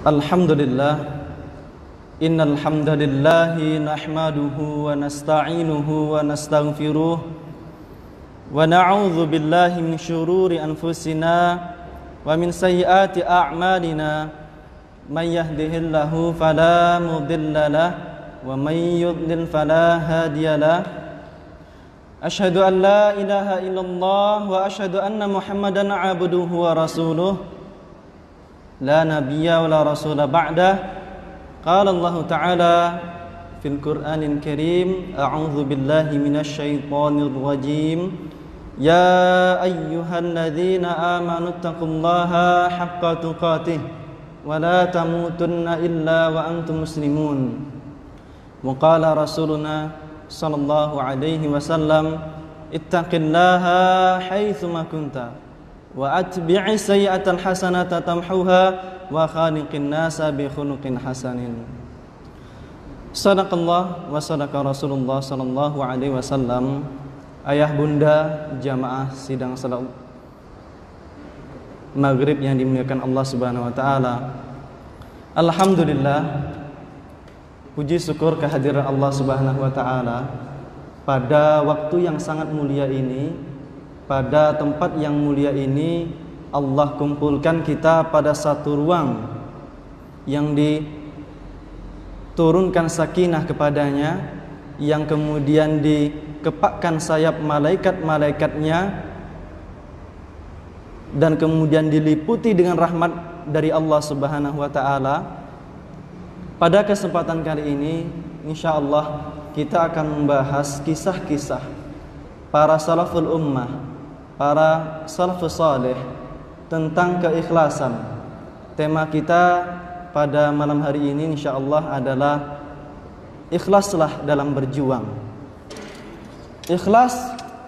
Alhamdulillah, innal hamdalillahi nahmaduhu wa nasta'inuhu wa nastaghfiruh wa na'udzu billahi min syururi anfusina wa min sayyiati a'malina. May yahdihillahu fala mudilla lahu wa may yudlil fala hadiya lahu. Asyhadu an la ilaha illallah wa asyhadu anna Muhammadan 'abduhu wa rasuluh. La nabiyya wa la rasula ba'dah. Qala Allah Ta'ala fil Qur'anil Karim, a'udzu billahi minasy syaithanir rajim. Ya ayyuhalladzina amanu taqullaha haqqa tuqatih wa la tamutunna illa wa antum muslimun. Wa qala rasuluna sallallahu alaihi wasallam, ittaqillaha haitsu ma kunta wa atbi'i sayyi'atal hasanata tamhuha wa khaliqin nasa bi khuluqin hasanin. Sadaqallah wa sadaqa Rasulullah sallallahu alaihi wasallam. Ayah bunda jamaah sidang salat maghrib yang dimuliakan Allah Subhanahu wa taala. Alhamdulillah, puji syukur kehadiran Allah Subhanahu wa taala pada waktu yang sangat mulia ini. Pada tempat yang mulia ini Allah kumpulkan kita pada satu ruang yang diturunkan sakinah kepadanya, yang kemudian dikepakkan sayap malaikat-malaikatnya, dan kemudian diliputi dengan rahmat dari Allah Subhanahu wa taala. Pada kesempatan kali ini insyaallah kita akan membahas kisah-kisah para salaful ummah, para salafus salih tentang keikhlasan. Tema kita pada malam hari ini insyaallah adalah ikhlaslah dalam berjuang. Ikhlas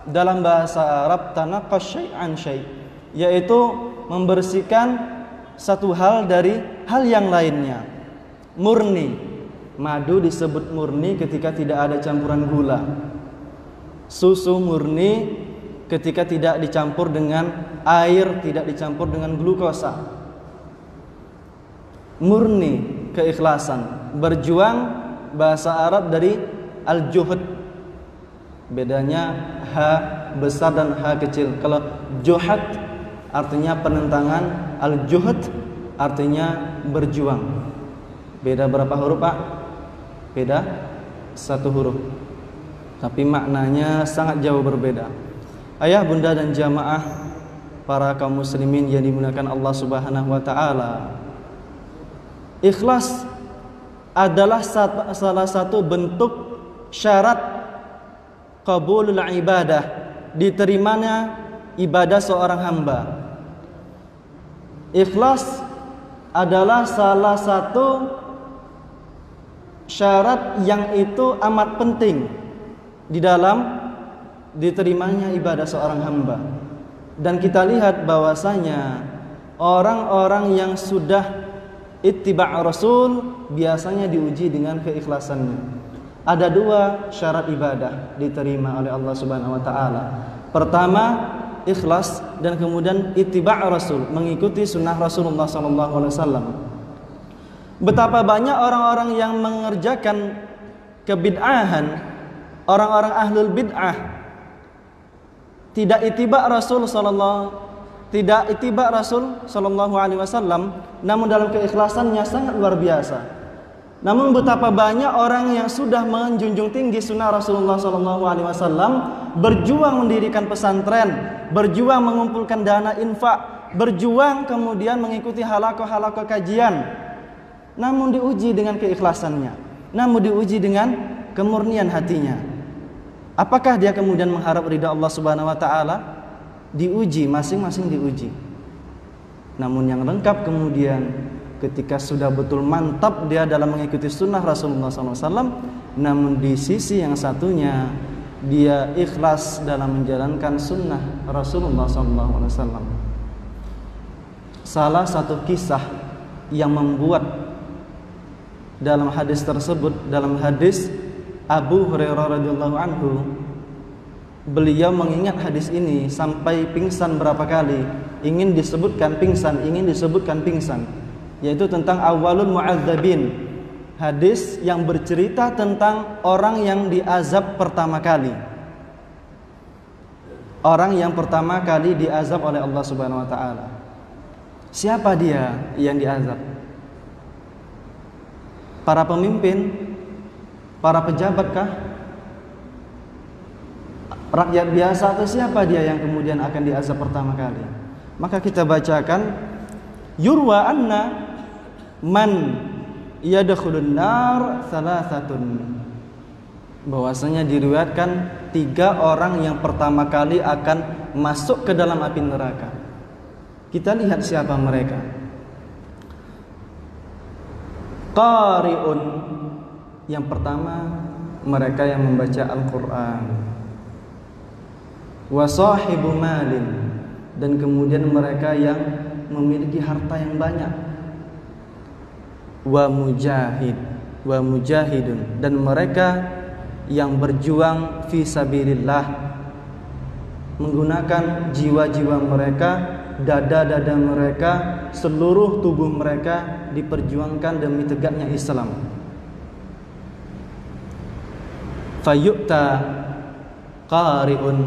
dalam bahasa Arab tanaqash syai'an syai', yaitu membersihkan satu hal dari hal yang lainnya. Murni, madu disebut murni ketika tidak ada campuran gula. Susu murni ketika tidak dicampur dengan air, tidak dicampur dengan glukosa. Murni keikhlasan. Berjuang bahasa Arab dari al-juhd. Bedanya H besar dan H kecil. Kalau juhad artinya penentangan, al-juhd artinya berjuang. Beda berapa huruf, Pak? Beda satu huruf, tapi maknanya sangat jauh berbeda. Ayah bunda dan jamaah para kaum muslimin yang dimuliakan Allah Subhanahu wa taala, ikhlas adalah salah satu bentuk syarat qabulul ibadah, diterimanya ibadah seorang hamba. Ikhlas adalah salah satu syarat yang itu amat penting di dalam diterimanya ibadah seorang hamba. Dan kita lihat bahwasanya orang-orang yang sudah ittiba' Rasul biasanya diuji dengan keikhlasannya. Ada dua syarat ibadah diterima oleh Allah Subhanahu wa taala. Pertama, ikhlas, dan kemudian ittiba' Rasul, mengikuti sunnah Rasulullah sallallahu alaihi wasallam. Betapa banyak orang-orang yang mengerjakan kebid'ahan, orang-orang ahlul bid'ah, tidak ittiba' Rasul sallallahu alaihi wasallam, namun dalam keikhlasannya sangat luar biasa. Namun betapa banyak orang yang sudah menjunjung tinggi sunnah Rasulullah sallallahu alaihi wasallam, berjuang mendirikan pesantren, berjuang mengumpulkan dana infak, berjuang kemudian mengikuti halaqah-halaqah kajian, namun diuji dengan keikhlasannya, namun diuji dengan kemurnian hatinya. Apakah dia kemudian mengharap ridha Allah Subhanahu wa taala? Diuji, masing-masing diuji. Namun yang lengkap kemudian ketika sudah betul mantap dia dalam mengikuti sunnah Rasulullah SAW, namun di sisi yang satunya dia ikhlas dalam menjalankan sunnah Rasulullah SAW. Salah satu kisah yang membuat dalam hadis tersebut, dalam hadis Abu Hurairah radhiyallahu anhu, beliau mengingat hadis ini sampai pingsan berapa kali. Ingin disebutkan pingsan, ingin disebutkan pingsan. yaitu tentang awalul mu'adzabin, hadis yang bercerita tentang orang yang diazab pertama kali. Orang yang pertama kali diazab oleh Allah Subhanahu wa taala. Siapa dia yang diazab? Para pemimpin, para pejabatkah? Rakyat biasa atau siapa dia yang kemudian akan diazab pertama kali? Maka kita bacakan, yurwa anna man yadkhulun nar salasatun. Bahwasanya diriwayatkan 3 orang yang pertama kali akan masuk ke dalam api neraka. Kita lihat siapa mereka. Qari'un, yang pertama mereka yang membaca Al-Quran. Wa sahibu malin, dan kemudian mereka yang memiliki harta yang banyak. Wa mujahidun, dan mereka yang berjuang fi sabilillah, menggunakan jiwa-jiwa mereka, dada-dada mereka, seluruh tubuh mereka diperjuangkan demi tegaknya Islam. Fayu'ta qari'un,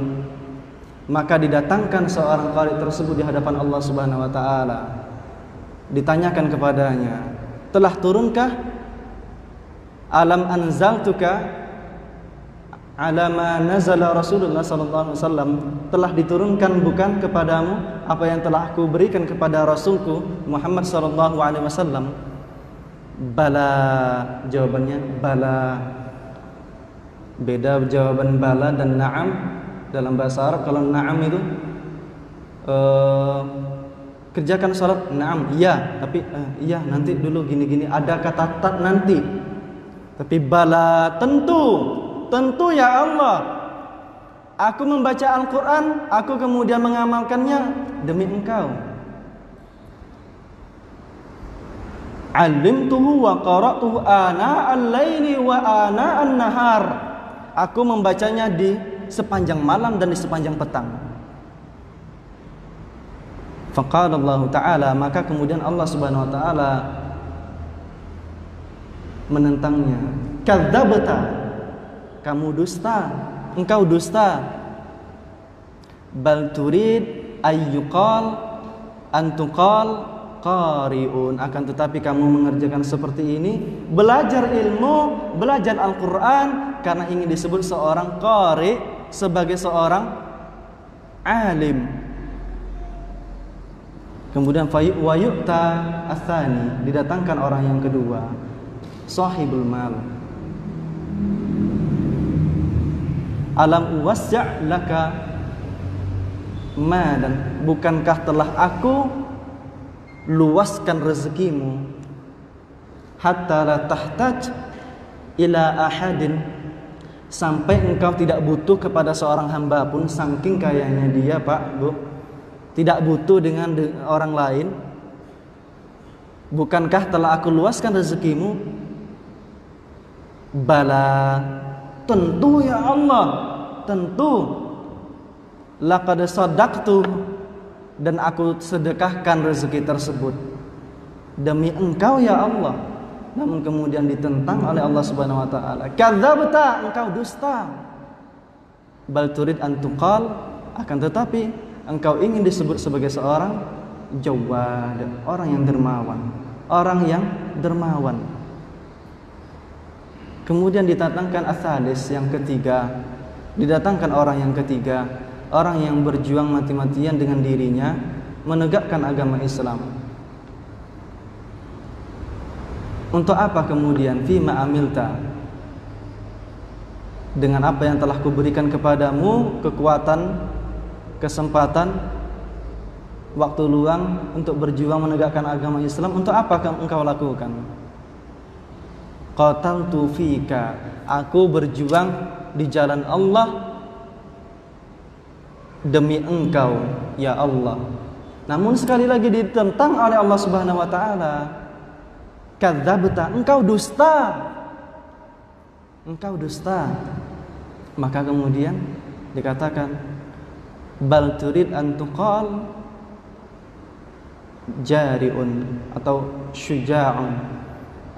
maka didatangkan seorang qari tersebut di hadapan Allah Subhanahu wa taala. Ditanyakan kepadanya, telah turunkah alam anzaltuka ala ma nazala Rasulullah sallallahu alaihi wasallam, telah diturunkan bukan kepadamu apa yang telah aku berikan kepada Rasulku Muhammad sallallahu alaihi wasallam? Bala, jawabannya bala. Beda jawaban bala dan na'am dalam bahasa Arab. Kalau na'am itu kerjakan salat, na'am, iya, tapi iya nanti dulu gini-gini, ada kata tat nanti. Tapi bala, tentu ya Allah, aku membaca Al-Quran, aku kemudian mengamalkannya demi Engkau. Alimtuhu wa qara'tuhu ana al-laili wa ana an-nahar. Aku membacanya di sepanjang malam dan di sepanjang petang. Faqala Allah Ta'ala, maka kemudian Allah Subhanahu wa taala menentangnya. Kadzabta, kamu dusta, engkau dusta. Bal turid ayyuqal antuqal qari'un, akan tetapi kamu mengerjakan seperti ini, belajar ilmu, belajar Al-Quran karena ingin disebut seorang qari, sebagai seorang alim. Kemudian wa yu'ta atsani, didatangkan orang yang kedua, sahibul mal. Alam uwasya' laka malan, bukankah telah aku luaskan rezekimu, hatta la tahtaj ila ahadin, sampai engkau tidak butuh kepada seorang hamba pun, saking kayanya dia Pak Bu, tidak butuh dengan orang lain. Bukankah telah aku luaskan rezekimu? Bala, tentu ya Allah, tentu. Laqad sadaqtu, dan aku sedekahkan rezeki tersebut demi Engkau ya Allah. Namun kemudian ditentang oleh Allah Subhanahu wa taala. Kadzabta, engkau dusta. Bal turid an tuqal, akan tetapi engkau ingin disebut sebagai seorang jawad, orang yang dermawan, orang yang dermawan. Kemudian didatangkan as-salis, yang ketiga, didatangkan orang yang ketiga, orang yang berjuang mati-matian dengan dirinya menegakkan agama Islam. Untuk apa kemudian? Fima amilta, dengan apa yang telah kuberikan kepadamu, kekuatan, kesempatan, waktu luang untuk berjuang menegakkan agama Islam. Untuk apa engkau lakukan? Qataltu fika, aku berjuang di jalan Allah demi Engkau ya Allah. Namun sekali lagi ditentang oleh Allah Subhanahu wa taala. Kadzabta, engkau dusta. Engkau dusta. Maka kemudian dikatakan bal turid an tuqal jari'un atau syuja'un,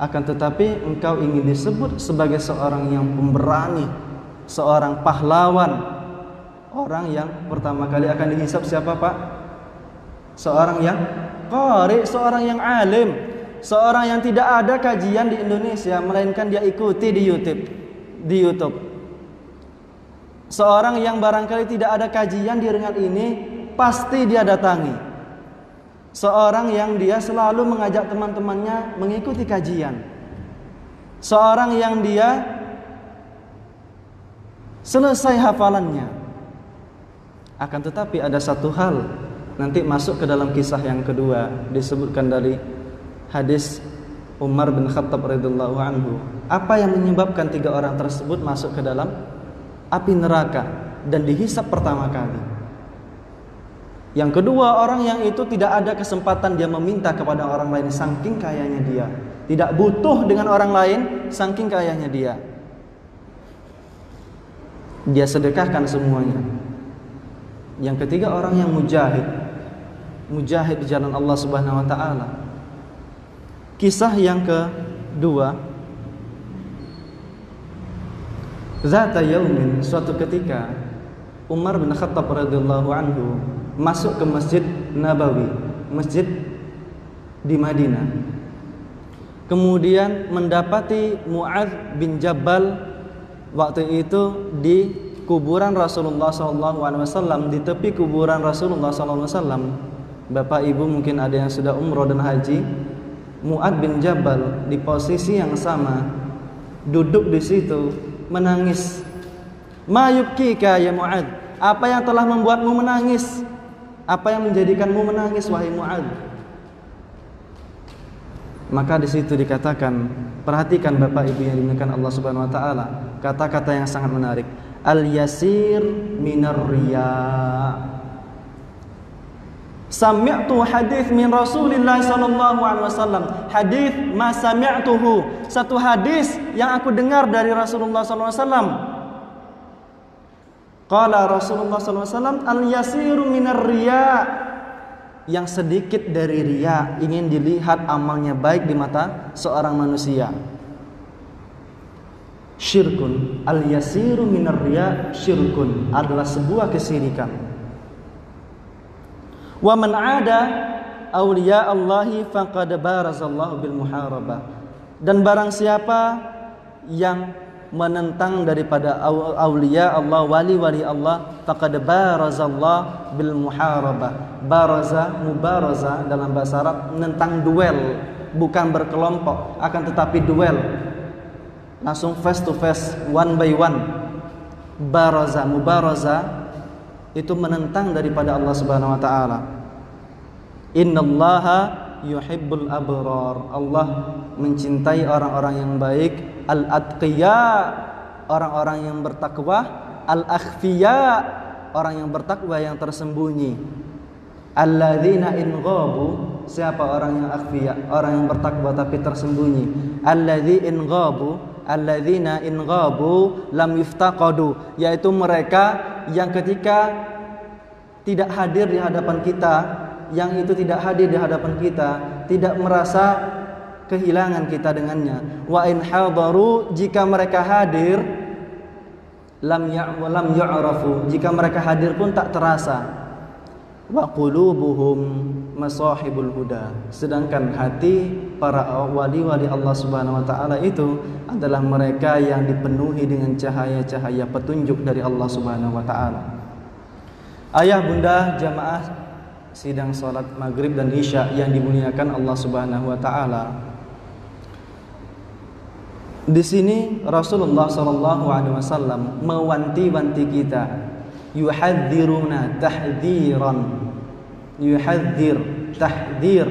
akan tetapi engkau ingin disebut sebagai seorang yang pemberani, seorang pahlawan, orang yang pertama kali akan dihisab siapa Pak? Seorang yang qari, seorang yang alim, seorang yang tidak ada kajian di Indonesia melainkan dia ikuti di YouTube. Seorang yang barangkali tidak ada kajian di Rengat ini pasti dia datangi. Seorang yang dia selalu mengajak teman-temannya mengikuti kajian. Seorang yang dia selesai hafalannya. Akan tetapi ada satu hal, nanti masuk ke dalam kisah yang kedua, disebutkan dari hadis Umar bin Khattab radhiyallahu anhu. Apa yang menyebabkan 3 orang tersebut masuk ke dalam api neraka dan dihisab pertama kali? Yang kedua, orang yang itu tidak ada kesempatan dia meminta kepada orang lain, saking kayanya dia. Tidak butuh dengan orang lain, saking kayanya dia. Dia sedekahkan semuanya. Yang ketiga, orang yang mujahid di jalan Allah Subhanahu wa taala. Kisah yang kedua, zata yaumin, suatu ketika Umar bin Khattab radhiyallahu anhu masuk ke Masjid Nabawi, masjid di Madinah. Kemudian mendapati Mu'adz bin Jabal waktu itu di kuburan Rasulullah SAW, di tepi kuburan Rasulullah SAW. Bapak Ibu mungkin ada yang sudah umroh dan haji. Mu'adz bin Jabal di posisi yang sama duduk di situ menangis. Ma yubkika ya Mu'adz, apa yang telah membuatmu menangis? Apa yang menjadikanmu menangis wahai Mu'adz? Maka di situ dikatakan, perhatikan Bapak Ibu yang dimuliakan Allah Subhanahu wa taala, kata-kata yang sangat menarik. Al-yasir minar riya. Sami'tu hadis min Rasulillah sallallahu alaihi wasallam. Hadis ma sami'tuhu, satu hadis yang aku dengar dari Rasulullah sallallahu alaihi wasallam. Qala Rasulullah sallallahu alaihi wasallam, al-yasiru minar riya. Yang sedikit dari riya, ingin dilihat amalnya baik di mata seorang manusia. Syirkun, al-yasiru minar riya syirkun, adalah sebuah kesyirikan. Wa man 'ada awliya Allahi faqad barazallahu bil muharabah. Dan barang siapa yang menentang daripada awliya Allah, wali-wali Allah, faqad barazallahu bil muharabah. Baraza, mubaraza dalam bahasa Arab menentang, duel, bukan berkelompok, akan tetapi duel. Langsung face to face, one by one. Baraza, mubaraza itu menentang daripada Allah Subhanahu wa taala. Innallaha yuhibbul abrar. Allah mencintai orang-orang yang baik. Al-atqiya, orang-orang yang bertakwa. Al-akhfiya, orang yang bertakwa yang tersembunyi. Alladzina in ghabu, siapa orang yang akhfiya? Orang yang bertakwa tapi tersembunyi. Alladzina in ghabu lam yuftaqadu, yaitu mereka yang ketika tidak hadir di hadapan kita, yang itu tidak hadir di hadapan kita, tidak merasa kehilangan kita dengannya. Wa in hadaru, jika mereka hadir, lam yu'rafu, jika mereka hadir pun tak terasa. Wa qulubuhum masahibul huda, sedangkan hati para wali-wali Allah Subhanahu wa taala itu adalah mereka yang dipenuhi dengan cahaya-cahaya petunjuk dari Allah Subhanahu wa taala. Ayah bunda jamaah sidang salat maghrib dan isya yang dimuliakan Allah Subhanahu wa taala. Di sini Rasulullah sallallahu alaihi wasallam mewanti-wanti kita, yuhadziruna tahdziran. Yuhadzir, tahdzir.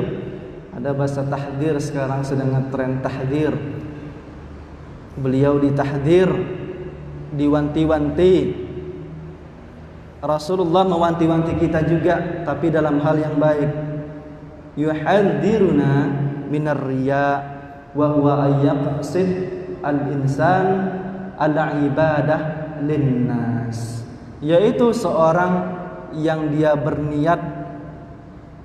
Ada bahasa tahdzir sekarang sedang ngetren tahdzir. Beliau ditahdzir, diwanti-wanti. Rasulullah mewanti-wanti kita juga, tapi dalam hal yang baik. Yuhadziruna minar riya wa huwa ayyaqsid al-insan al-ibadah linnas, yaitu seorang yang dia berniat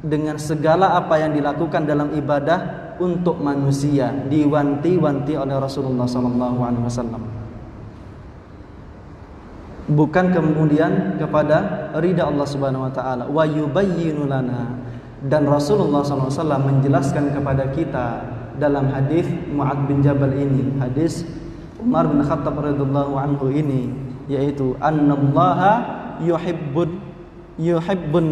dengan segala apa yang dilakukan dalam ibadah untuk manusia, diwanti-wanti oleh Rasulullah SAW. Bukan kemudian kepada ridha Allah Subhanahu wa taala. Wa yubayyinu lana, dan Rasulullah SAW menjelaskan kepada kita dalam hadis Mu'adz bin Jabal ini, hadis Umar bin Khattab radhiyallahu anhu ini, yaitu annallaha yuhibbun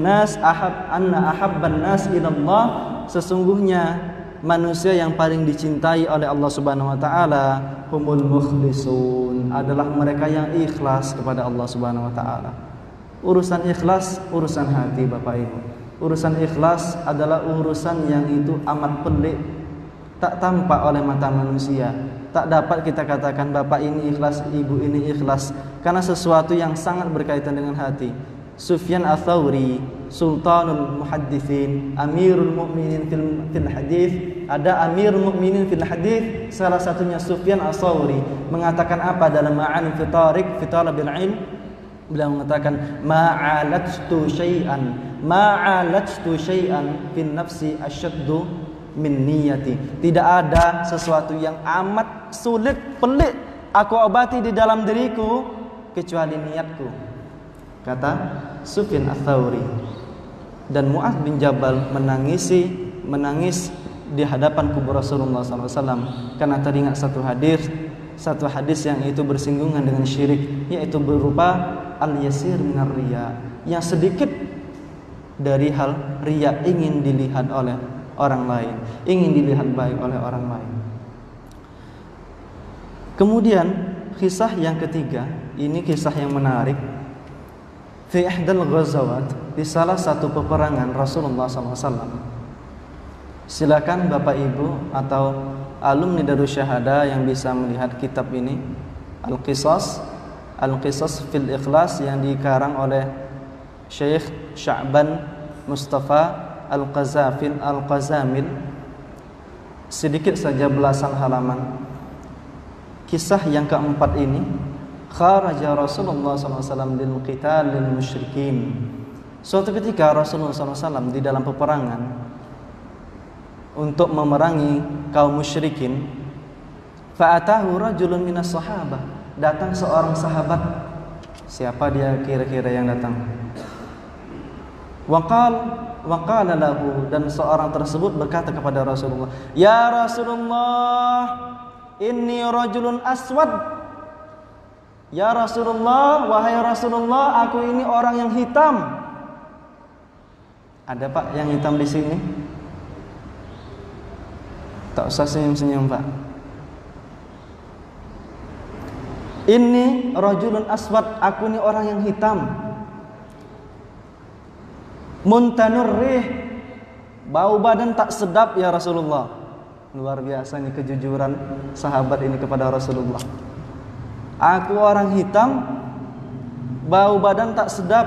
nas ahabban nas ilallah, sesungguhnya manusia yang paling dicintai oleh Allah Subhanahu wa taala humul mukhlisun, adalah mereka yang ikhlas kepada Allah Subhanahu wa taala. Urusan ikhlas urusan hati Bapak Ibu. Urusan ikhlas adalah urusan yang itu amat pelik, tak tampak oleh mata manusia. Tak dapat kita katakan bapak ini ikhlas, ibu ini ikhlas, karena sesuatu yang sangat berkaitan dengan hati. Sufyan Ats-Tsauri, Sultanul Muhadditsin, Amirul Mukminin fil hadis, ada Amirul Mukminin fil hadis, salah satunya Sufyan Ats-Tsauri, mengatakan apa dalam Ma'ani fi Talabil Ilm? Beliau mengatakan ma'alajtu syai'an fin nafsi asyaddu min niyati. Tidak ada sesuatu yang amat sulit, pelik aku obati di dalam diriku kecuali niatku, kata Sufyan Ats-Tsauri. Dan Mu'adz bin Jabal menangis di hadapan kubur Rasulullah SAW karena teringat satu hadis yang itu bersinggungan dengan syirik, yaitu berupa al-yasir minar riya, yang sedikit dari hal riya, ingin dilihat oleh orang lain, ingin dilihat baik oleh orang lain. Kemudian kisah yang ketiga, ini kisah yang menarik. Fi ihdal ghazawat, di salah satu peperangan Rasulullah SAW. Silakan Bapak Ibu atau alumni Darus Syahada yang bisa melihat kitab ini, Al-Qisas fil Ikhlas, yang dikarang oleh Syekh Sya'ban Mustafa Al-Qazamil. Sedikit saja belasan halaman. Kisah yang keempat ini, kharaja Rasulullah SAW lil qital lil musyrikin. Suatu ketika Rasulullah SAW di dalam peperangan untuk memerangi kaum musyrikin, fa'atahu rajulun minas sahabah, datang seorang sahabat. Siapa dia kira-kira yang datang? Waqala lahu, dan seorang tersebut berkata kepada Rasulullah, ya Rasulullah, inni rajulun aswad. Ya Rasulullah, wahai Rasulullah, aku ini orang yang hitam. Ada Pak yang hitam di sini? Tak usah senyum-senyum Pak. Inni rajulun aswad, aku ini orang yang hitam. Muntanur rih, bau badan tak sedap ya Rasulullah. Luar biasa ini kejujuran sahabat ini kepada Rasulullah. Aku orang hitam, bau badan tak sedap.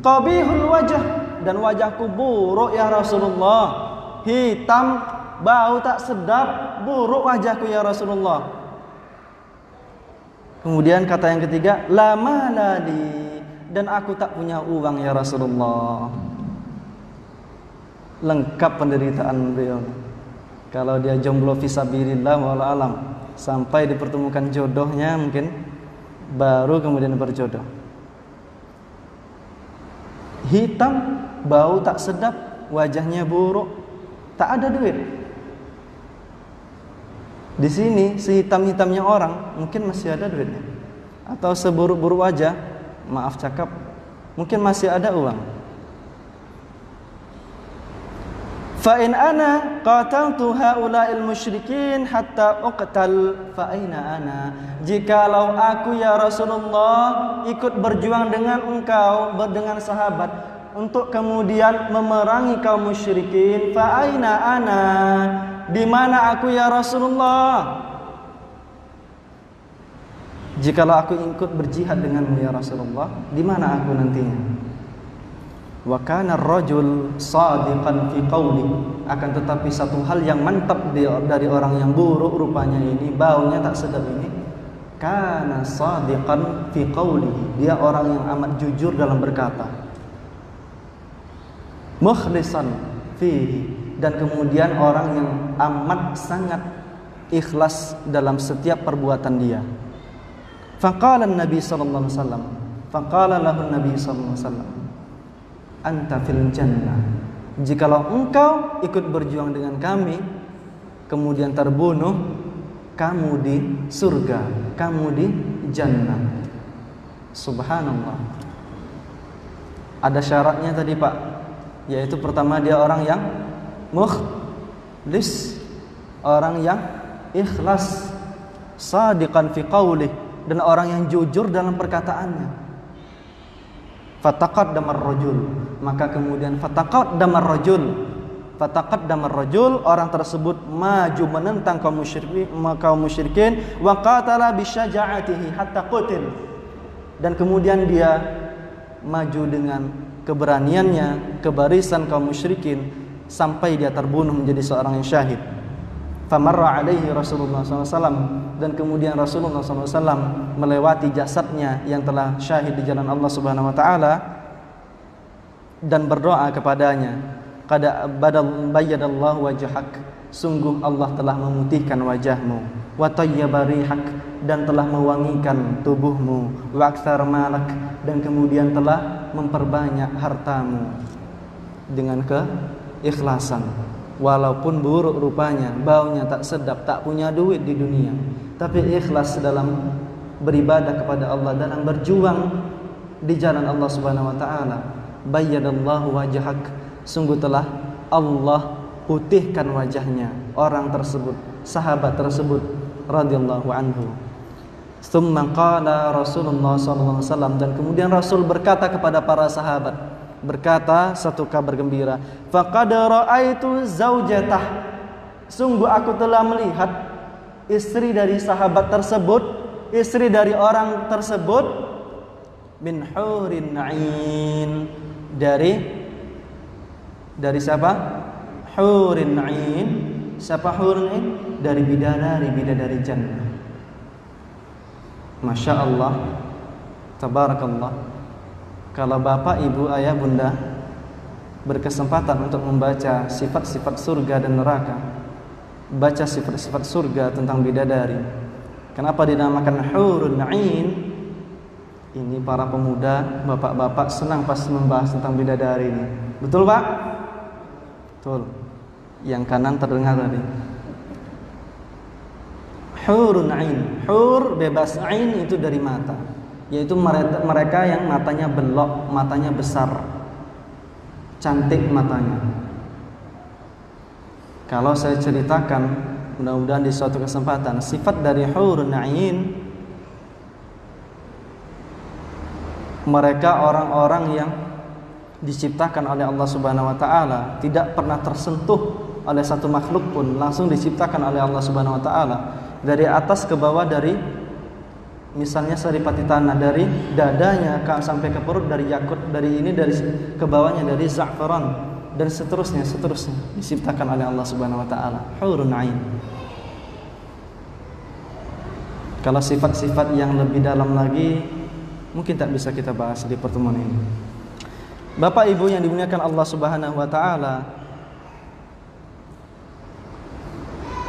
Qabihul wajah, dan wajahku buruk ya Rasulullah. Hitam, bau tak sedap, buruk wajahku ya Rasulullah. Kemudian kata yang ketiga, la malali, dan aku tak punya uang ya Rasulullah. Lengkap penderitaan beliau. Kalau dia jomblo fisabilillah wallahu alam, sampai dipertemukan jodohnya mungkin, baru kemudian berjodoh. Hitam, bau tak sedap, wajahnya buruk, tak ada duit. Di sini sehitam-hitamnya orang mungkin masih ada duitnya, atau seburuk-buruk wajah, maaf cakap, mungkin masih ada uang. Fa in ana qataltu haula'il musyrikin hatta uqtal fa aina ana. Jikalau aku ya Rasulullah ikut berjuang dengan engkau, dengan sahabat, untuk kemudian memerangi kaum musyrikin, fa aina ana, di mana aku ya Rasulullah? Jikalau aku ikut berjihad denganmu ya Rasulullah, di mana aku nantinya? Wa kana ar-rajul shadiqan fi qawli, akan tetapi satu hal yang mantap dari orang yang buruk rupanya ini, baunya tak sedap ini, kana shadiqan fi qawli, dia orang yang amat jujur dalam berkata. mukhlishan fihi, dan kemudian orang yang amat sangat ikhlas dalam setiap perbuatan dia. Faqala Nabi sallallahu alaihi wasallam, faqala lahu Nabi sallallahu alaihi wasallam, anta fil jannah. Jikalau engkau ikut berjuang dengan kami kemudian terbunuh, kamu di surga, kamu di jannah. Subhanallah. Ada syaratnya tadi Pak, yaitu pertama dia orang yang mukhlis, orang yang ikhlas, sadiqan fi qaulih, dan orang yang jujur dalam perkataannya. Fataqaddamar rajul, maka kemudian fataqaddamar rajul, orang tersebut maju menentang kaum musyrikin, wa qatala bisyaja'atihi hatta qutil, dan kemudian dia maju dengan keberaniannya ke barisan kaum musyrikin sampai dia terbunuh menjadi seorang yang syahid. Famarra alaihi Rasulullah SAW, dan kemudian Rasulullah SAW melewati jasadnya yang telah syahid di jalan Allah Subhanahu Wa Taala dan berdoa kepadanya, qad bayyadallahu wajhak, sungguh Allah telah memutihkan wajahmu, wa tayyaba rihak, dan telah mewangikan tubuhmu, wa aktsar malak, dan kemudian telah memperbanyak hartamu dengan keikhlasan. Walaupun buruk rupanya, baunya tak sedap, tak punya duit di dunia, tapi ikhlas dalam beribadah kepada Allah, dalam berjuang di jalan Allah Subhanahu Wa Taala. Bayyadallahu wajhak, sungguh telah Allah putihkan wajahnya orang tersebut, sahabat tersebut radhiyallahu anhu. Tsumma qala Rasulullah sallallahu alaihi wasallam, dan kemudian Rasul berkata kepada para sahabat, berkata satu kabar gembira, faqad ra'aitu zaujatah, sungguh aku telah melihat istri dari sahabat tersebut, istri dari orang tersebut, min hurin ain, dari siapa? Hurin ain. Siapa hurin ain? Dari bidadari jannah. Masya Allah, tabarakallah. Kalau bapak, ibu, ayah, bunda berkesempatan untuk membaca sifat-sifat surga dan neraka, baca sifat-sifat surga tentang bidadari. Kenapa dinamakan hurun ain? Ini para pemuda, bapak-bapak senang pas membahas tentang bidadari ini. Betul Pak? Betul. Yang kanan terdengar tadi. Hurun ain. Hur bebas, ain itu dari mata, yaitu mereka yang matanya belok, matanya besar, cantik matanya. Kalau saya ceritakan, mudah-mudahan di suatu kesempatan, sifat dari hurun ain, mereka orang-orang yang diciptakan oleh Allah Subhanahu Wa Taala, tidak pernah tersentuh oleh satu makhluk pun, langsung diciptakan oleh Allah Subhanahu Wa Taala, dari atas ke bawah, dari misalnya seripati tanah, dari dadanya sampai ke perut dari yakut, dari ini, dari ke bawahnya dari za'faran, dan seterusnya diciptakan oleh Allah Subhanahu Wa Taala. Hurun ain. Kalau sifat-sifat yang lebih dalam lagi mungkin tak bisa kita bahas di pertemuan ini. Bapak Ibu yang dimuliakan Allah Subhanahu Wa Taala,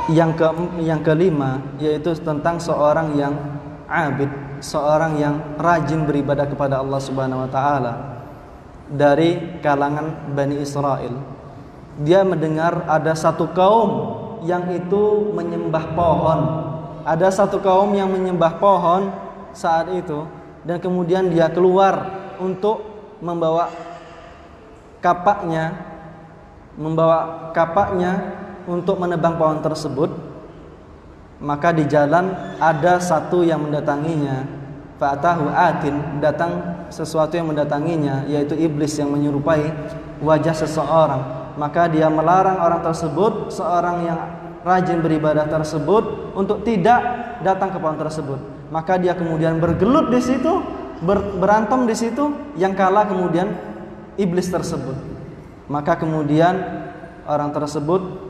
yang kelima yaitu tentang seorang yang abid, seorang yang rajin beribadah kepada Allah Subhanahu Wa Taala dari kalangan Bani Israel. Dia mendengar ada satu kaum yang itu menyembah pohon, ada satu kaum yang menyembah pohon saat itu, dan kemudian dia keluar untuk membawa kapaknya untuk menebang pohon tersebut. Maka di jalan ada satu yang mendatanginya, fa'atahu atin, datang sesuatu yang mendatanginya, yaitu iblis yang menyerupai wajah seseorang. Maka dia melarang orang tersebut, seorang yang rajin beribadah tersebut, untuk tidak datang ke pohon tersebut. Maka dia kemudian bergelut di situ, berantem di situ, yang kalah kemudian iblis tersebut. Maka kemudian orang tersebut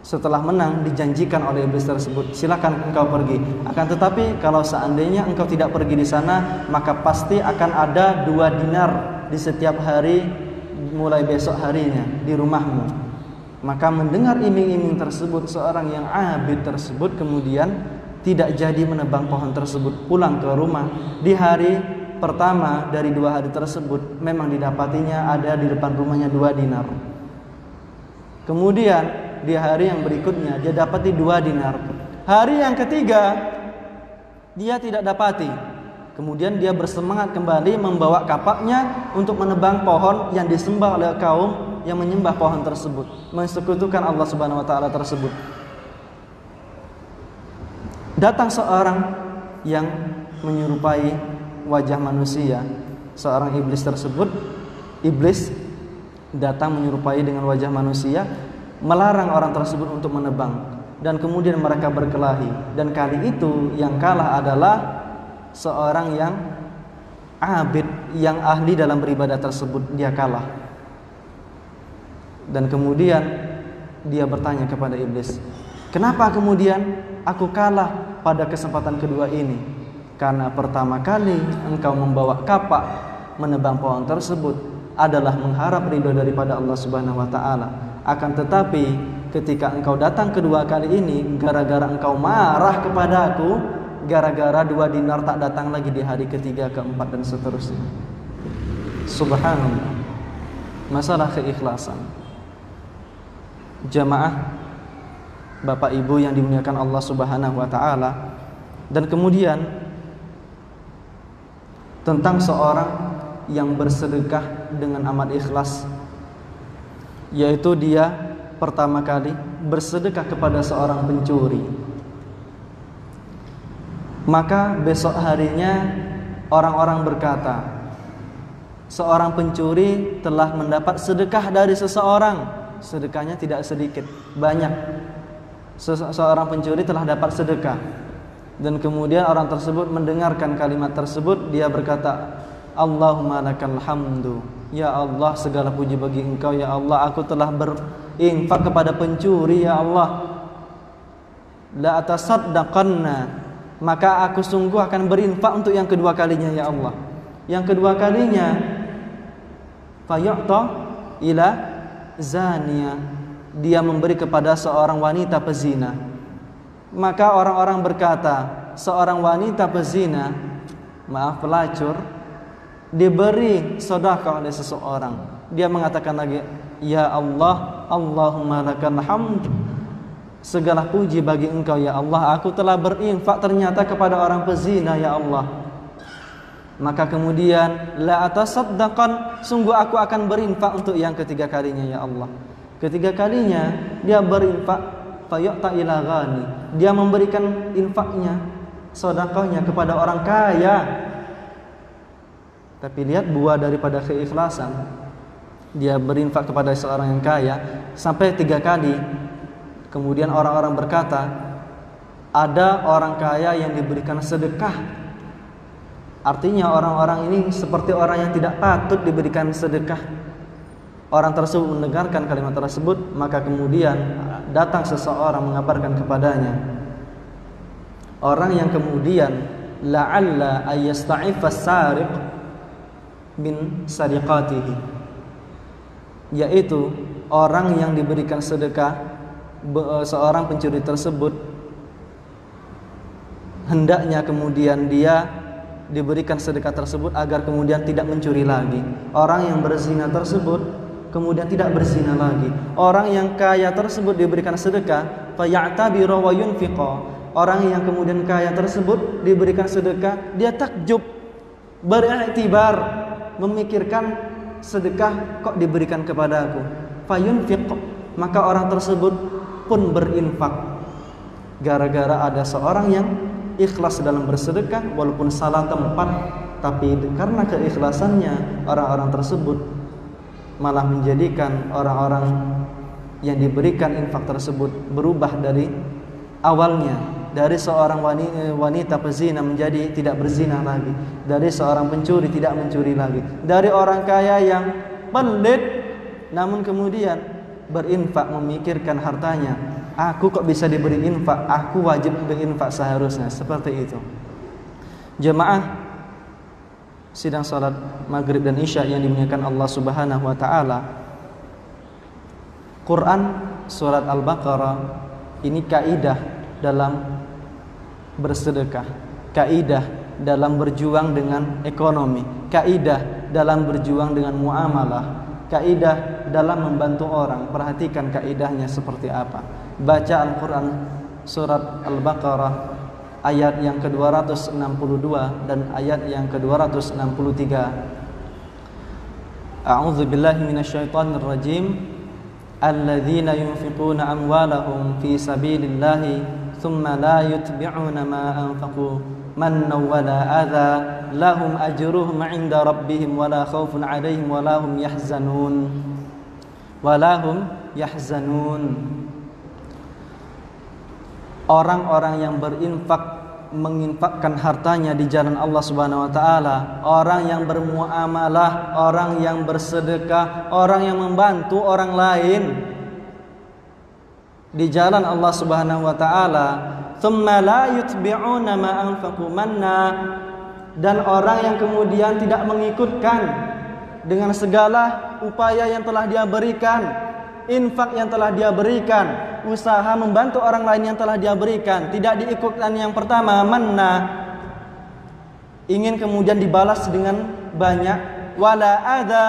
setelah menang dijanjikan oleh iblis tersebut, silakan engkau pergi. Akan tetapi kalau seandainya engkau tidak pergi di sana, maka pasti akan ada 2 dinar di setiap hari mulai besok harinya di rumahmu. Maka mendengar iming-iming tersebut, seorang yang abid tersebut kemudian tidak jadi menebang pohon tersebut, pulang ke rumah. Di hari pertama dari 2 hari tersebut memang didapatinya ada di depan rumahnya 2 dinar. Kemudian di hari yang berikutnya dia dapati 2 dinar. Hari yang ketiga dia tidak dapati. Kemudian dia bersemangat kembali membawa kapaknya untuk menebang pohon yang disembah oleh kaum yang menyembah pohon tersebut, mensekutukan Allah Subhanahu wa taala tersebut. Datang seorang yang menyerupai wajah manusia, seorang iblis tersebut. Iblis datang menyerupai dengan wajah manusia, melarang orang tersebut untuk menebang, dan kemudian mereka berkelahi. Dan kali itu yang kalah adalah seorang yang abid, yang ahli dalam beribadah tersebut. Dia kalah. Dan kemudian dia bertanya kepada iblis, kenapa kemudian aku kalah pada kesempatan kedua ini? Karena pertama kali engkau membawa kapak menebang pohon tersebut adalah mengharap ridho daripada Allah Subhanahu wa taala. Akan tetapi ketika engkau datang kedua kali ini, gara-gara engkau marah kepadaku, gara-gara 2 dinar tak datang lagi di hari ketiga, keempat, dan seterusnya. Subhanallah. Masalah keikhlasan. Jamaah Bapak Ibu yang dimuliakan Allah Subhanahu wa taala. Dan kemudian tentang seorang yang bersedekah dengan amat ikhlas, yaitu dia pertama kali bersedekah kepada seorang pencuri. Maka besok harinya orang-orang berkata, seorang pencuri telah mendapat sedekah dari seseorang. Sedekahnya tidak sedikit, banyak. Seorang pencuri telah dapat sedekah. Dan kemudian orang tersebut mendengarkan kalimat tersebut, dia berkata, Allahumma lakal hamdu, ya Allah segala puji bagi engkau ya Allah, aku telah berinfak kepada pencuri ya Allah. La atasaddaqanna, maka aku sungguh akan berinfak untuk yang kedua kalinya ya Allah. Yang kedua kalinya fayu'ta ila zania, dia memberi kepada seorang wanita pezina. Maka orang-orang berkata, seorang wanita pezina, maaf pelacur, diberi sedekah oleh seseorang. Dia mengatakan lagi, ya Allah, Allahumma lakal hamd, segala puji bagi engkau ya Allah, aku telah berinfak ternyata kepada orang pezina ya Allah. Maka kemudian la atasaddaqan, sungguh aku akan berinfak untuk yang ketiga kalinya ya Allah. Ketiga kalinya dia berinfak, fayu'ta ila ghani, dia memberikan infaknya, sedekahnya kepada orang kaya. Tapi lihat buah daripada keikhlasan, dia berinfak kepada seorang yang kaya sampai 3 kali. Kemudian orang-orang berkata, ada orang kaya yang diberikan sedekah. Artinya orang-orang ini seperti orang yang tidak patut diberikan sedekah. Orang tersebut mendengarkan kalimat tersebut, maka kemudian datang seseorang mengabarkan kepadanya, orang yang kemudian la'alla ayyasta'ifa as-sariq min sariqatihi, yaitu orang yang diberikan sedekah, seorang pencuri tersebut hendaknya kemudian dia diberikan sedekah tersebut agar kemudian tidak mencuri lagi. Orang yang berzina tersebut kemudian tidak berzina lagi. Orang yang kaya tersebut diberikan sedekah, faya'tabiru wa yunfiqa. Orang yang kemudian kaya tersebut diberikan sedekah, dia takjub, beriktibar, memikirkan sedekah kok diberikan kepadaku. Fayunfiq, maka orang tersebut pun berinfak. Gara-gara ada seorang yang ikhlas dalam bersedekah, walaupun salah tempat, tapi karena keikhlasannya orang-orang tersebut malah menjadikan orang-orang yang diberikan infak tersebut berubah dari awalnya, dari seorang wanita pezina menjadi tidak berzina lagi, dari seorang pencuri tidak mencuri lagi, dari orang kaya yang pelit namun kemudian berinfak memikirkan hartanya. Aku kok bisa diberi infak, aku wajib berinfak seharusnya. Seperti itu. Jemaah, sidang salat maghrib dan isya yang dimuliakan Allah Subhanahu wa taala, Quran surat Al-Baqarah ini kaidah dalam bersedekah, kaidah dalam berjuang dengan ekonomi, kaidah dalam berjuang dengan muamalah, kaidah dalam membantu orang. Perhatikan kaidahnya seperti apa. Baca Al-Quran surat Al-Baqarah ayat yang ke-262 dan ayat yang ke-263. A'udzu billahi minasyaitonir rajim. Alladzina yunfiquna amwalahum fi sabilillahi thumma la yutbi'una ma anfaqu mannan wala adza lahum ajruhum 'inda rabbihim wala khaufun 'alaihim wala hum yahzanun. Orang-orang yang menginfakkan hartanya di jalan Allah Subhanahu wa taala, orang yang bermuamalah, orang yang bersedekah, orang yang membantu orang lain di jalan Allah Subhanahu wa taala, thumma la yutbi'una ma anfaqu manna, dan orang yang kemudian tidak mengikutkan dengan segala upaya yang telah dia berikan, infak yang telah dia berikan, usaha membantu orang lain yang telah dia berikan, tidak diikutkan yang pertama manna, ingin kemudian dibalas dengan banyak, wala adza,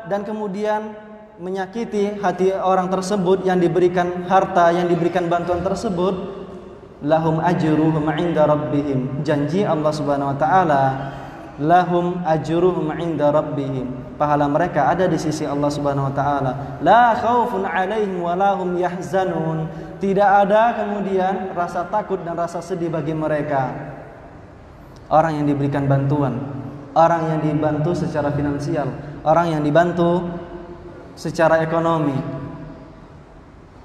dan kemudian menyakiti hati orang tersebut yang diberikan harta, yang diberikan bantuan tersebut, lahum ajruhum 'inda rabbihim, janji Allah Subhanahu wa taala, lahum ajruhum 'inda rabbihim, pahala mereka ada di sisi Allah Subhanahu wa taala. La khaufun 'alaihim wa la hum yahzanun, tidak ada kemudian rasa takut dan rasa sedih bagi mereka. Orang yang diberikan bantuan, orang yang dibantu secara finansial, orang yang dibantu secara ekonomi,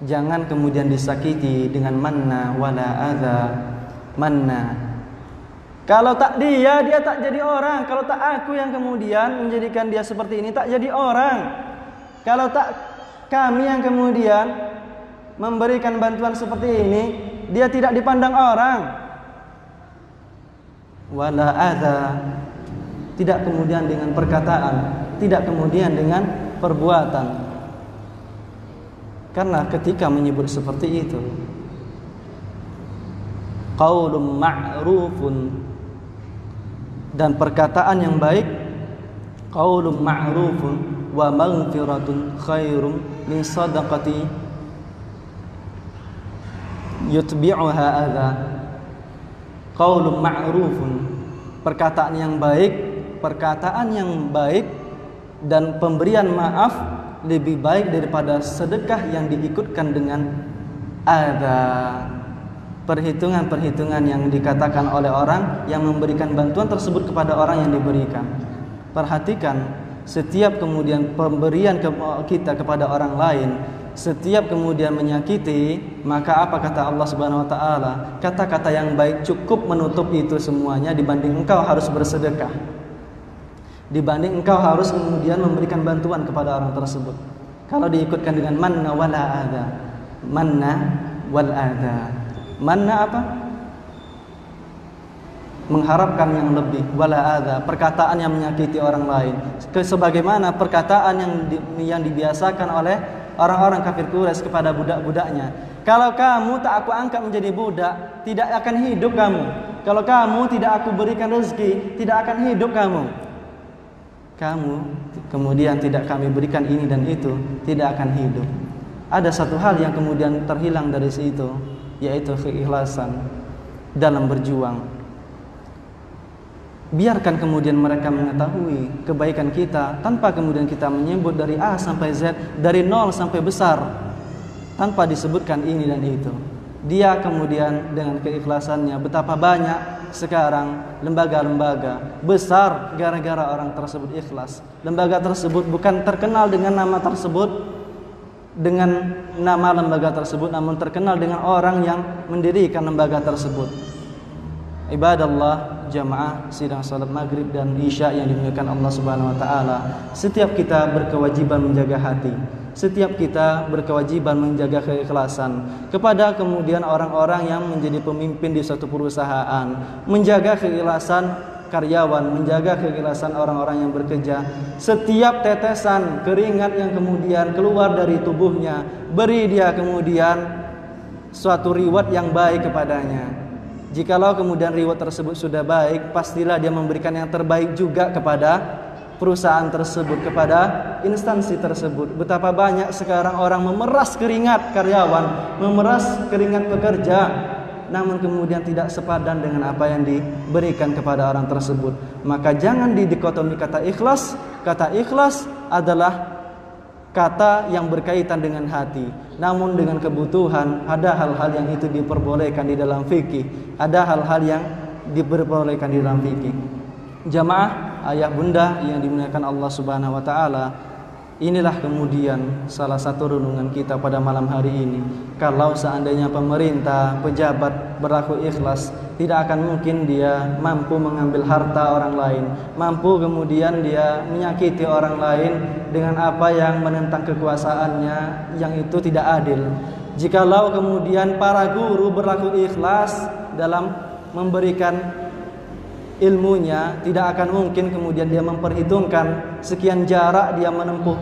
jangan kemudian disakiti dengan manna wala adza. Manna, kalau tak dia tak jadi orang. Kalau tak aku yang kemudian menjadikan dia seperti ini, tak jadi orang. Kalau tak kami yang kemudian memberikan bantuan seperti ini, dia tidak dipandang orang. Wala adza, tidak kemudian dengan perkataan, tidak kemudian dengan perbuatan. Karena ketika menyebut seperti itu, qaulun ma'rufun, dan perkataan yang baik, qaulun ma'rufun wa maghfiratun khairum min sadaqati yutbi'uha adza. Qaulun ma'rufun, perkataan yang baik dan pemberian maaf lebih baik daripada sedekah yang diikutkan dengan adza. Perhitungan-perhitungan yang dikatakan oleh orang yang memberikan bantuan tersebut kepada orang yang diberikan. Perhatikan, setiap kemudian pemberian kita kepada orang lain, setiap kemudian menyakiti, maka apa kata Allah Subhanahu wa taala? Kata-kata yang baik cukup menutup itu semuanya dibanding engkau harus bersedekah, dibanding engkau harus kemudian memberikan bantuan kepada orang tersebut. Kalau diikutkan dengan manna wala adza, manna wal adza. Manna apa? Mengharapkan yang lebih, wala adza, perkataan yang menyakiti orang lain, sebagaimana perkataan yang dibiasakan oleh orang-orang kafir Quraisy kepada budak-budaknya. Kalau kamu tak aku angkat menjadi budak, tidak akan hidup kamu. Kalau kamu tidak aku berikan rezeki, tidak akan hidup kamu. Kamu kemudian tidak kami berikan ini dan itu, tidak akan hidup. Ada satu hal yang kemudian terhilang dari situ, yaitu keikhlasan dalam berjuang. Biarkan kemudian mereka mengetahui kebaikan kita tanpa kemudian kita menyebut dari A sampai Z, dari nol sampai besar, tanpa disebutkan ini dan itu. Dia kemudian dengan keikhlasannya, betapa banyak sekarang lembaga-lembaga besar gara-gara orang tersebut ikhlas. Lembaga tersebut bukan terkenal dengan nama tersebut, dengan nama lembaga tersebut, namun terkenal dengan orang yang mendirikan lembaga tersebut. Ibadallah, jamaah sidang salat maghrib dan isya yang dimuliakan Allah Subhanahu wa taala, setiap kita berkewajiban menjaga hati, setiap kita berkewajiban menjaga keikhlasan kepada kemudian orang-orang yang menjadi pemimpin di suatu perusahaan, menjaga keikhlasan karyawan, menjaga keikhlasan orang-orang yang bekerja. Setiap tetesan keringat yang kemudian keluar dari tubuhnya, beri dia kemudian suatu reward yang baik kepadanya. Jikalau kemudian reward tersebut sudah baik, pastilah dia memberikan yang terbaik juga kepada perusahaan tersebut, kepada instansi tersebut. Betapa banyak sekarang orang memeras keringat karyawan, memeras keringat pekerja, namun kemudian tidak sepadan dengan apa yang diberikan kepada orang tersebut. Maka jangan didikotomi kata ikhlas. Kata ikhlas adalah kata yang berkaitan dengan hati, namun dengan kebutuhan. Ada hal-hal yang itu diperbolehkan di dalam fikih, ada hal-hal yang diperbolehkan di dalam fikih. Jamaah, ayah bunda yang dimuliakan Allah Subhanahu wa taala, inilah kemudian salah satu renungan kita pada malam hari ini. Kalau seandainya pemerintah, pejabat berlaku ikhlas, tidak akan mungkin dia mampu mengambil harta orang lain, mampu kemudian dia menyakiti orang lain dengan apa yang menentang kekuasaannya, yang itu tidak adil. Jikalau kemudian para guru berlaku ikhlas dalam memberikan ilmunya, tidak akan mungkin kemudian dia memperhitungkan sekian jarak dia menempuh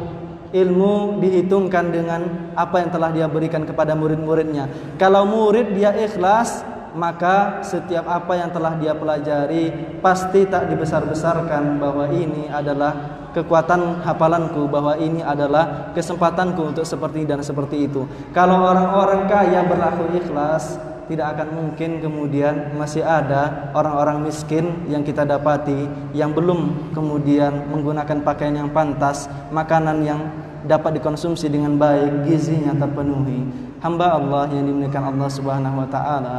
ilmu, dihitungkan dengan apa yang telah dia berikan kepada murid-muridnya. Kalau murid dia ikhlas, maka setiap apa yang telah dia pelajari pasti tak dibesar-besarkan bahwa ini adalah kekuatan hafalanku, bahwa ini adalah kesempatanku untuk seperti dan seperti itu. Kalau orang-orang kaya berlaku ikhlas, tidak akan mungkin kemudian masih ada orang-orang miskin yang kita dapati yang belum kemudian menggunakan pakaian yang pantas, makanan yang dapat dikonsumsi dengan baik, gizinya terpenuhi. Hamba Allah yang dimuliakan Allah Subhanahu wa taala,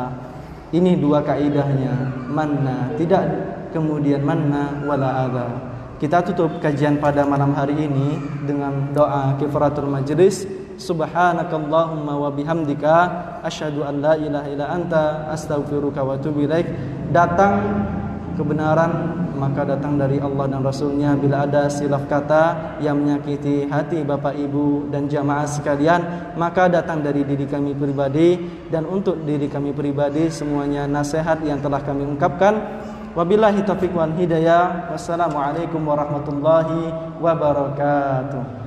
ini dua kaidahnya, manna, tidak kemudian manna wala adha. Kita tutup kajian pada malam hari ini dengan doa kifaratul majlis. Subhanakallahumma wa bihamdika asyhadu an la ilaha illa anta astaghfiruka wa atubu ilaik. Datang kebenaran maka datang dari Allah dan Rasulnya. Bila ada silaf kata yang menyakiti hati Bapak Ibu dan jamaah sekalian, maka datang dari diri kami pribadi. Dan untuk diri kami pribadi semuanya nasihat yang telah kami ungkapkan. Wabillahi taufiq wal hidayah. Wassalamualaikum warahmatullahi wabarakatuh.